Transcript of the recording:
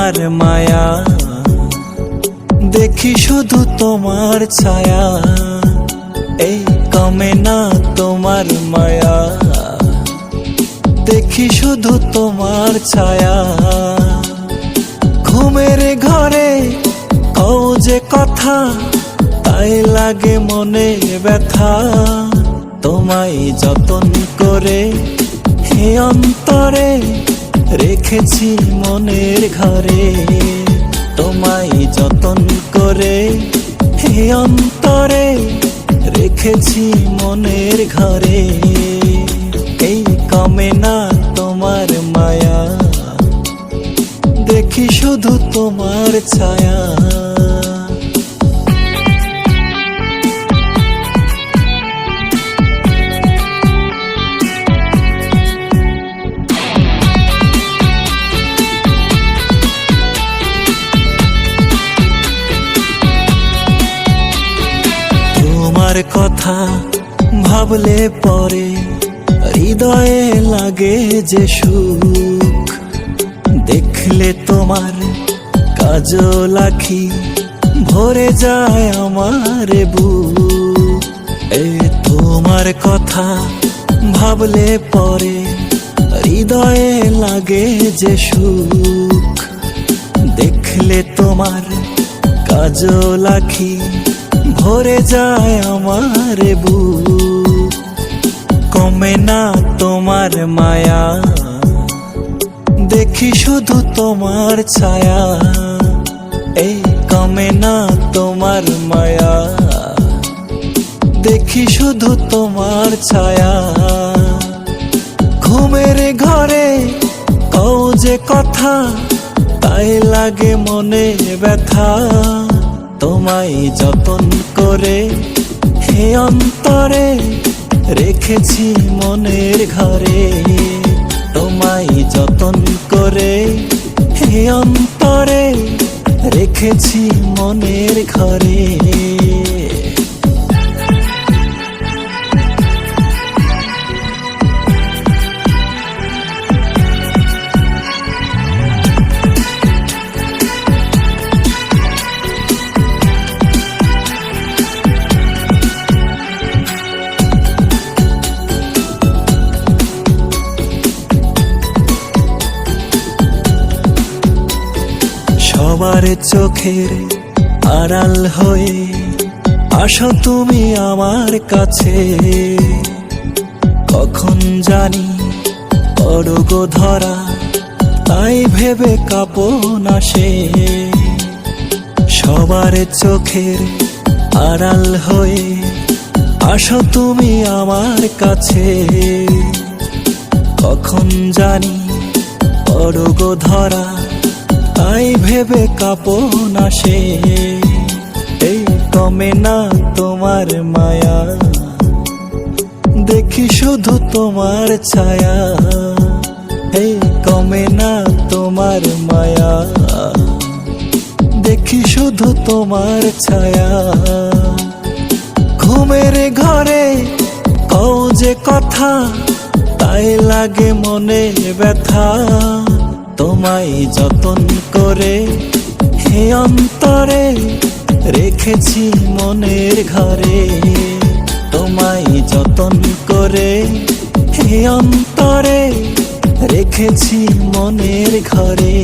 তোমার মায়া, দেখি শুধু তোমার ছায়া। এই কমে না তোমার মায়া, দেখি শুধু তোমার ছায়া। ঘুমের ঘরে কও যে কথা, তাই লাগে মনে ব্যথা। তোমায় যতন করে হে অন্তরে রেখেছি মনের ঘরে। তোমায় যতন করে হে অন্তরে রেখেছি মনের ঘরে। এই কমে না তোমার মায়া, দেখি শুধু তোমার ছায়া। তোমার কথা ভাবলে পরে হৃদয়ে লাগে যে সুখ। দেখলে তোমার কাজল আঁখি ভরে যায় আমার বুক। তোমার কথা ভাবলে পরে হৃদয়ে লাগে যে সুখ। দেখলে তোমার কাজল আঁখি ভরে যায় আমার বুক। কমে না তোমার মায়া, দেখি শুধু তোমার ছায়া। এই কমে না তোমার মায়া, দেখি শুধু তোমার ছায়া। ঘুমের ঘরে কও যে কথা, তাই লাগে মনে ব্যথা। তোমায় যতন করে হে অন্তরে রেখেছি মনের ঘরে। তোমায় যতন করে হে অন্তরে রেখেছি মনের ঘরে। সবার চোখের আড়াল হয়ে আসো তুমি আমার কাছে। কখন জানি পড়ব ধরা, তাই ভেবে কাঁপন আসে। সবার চোখের আড়াল হয়ে আসো তুমি আমার কাছে। কখন জানি পড়ব ধরা, তাই ভেবে কাঁপন আসে। এই কমে না তোমার মায়া, দেখি শুধু তোমার ছায়া। এই কমে না তোমার মায়া, দেখি শুধু তোমার ছায়া। ঘুমের ঘরে কও যে কথা, তাই লাগে মনে ব্যথা। তোমায় যতন করে হে অন্তরে রেখেছি মনের ঘরে। তোমায় যতন করে হে অন্তরে রেখেছি মনের ঘরে।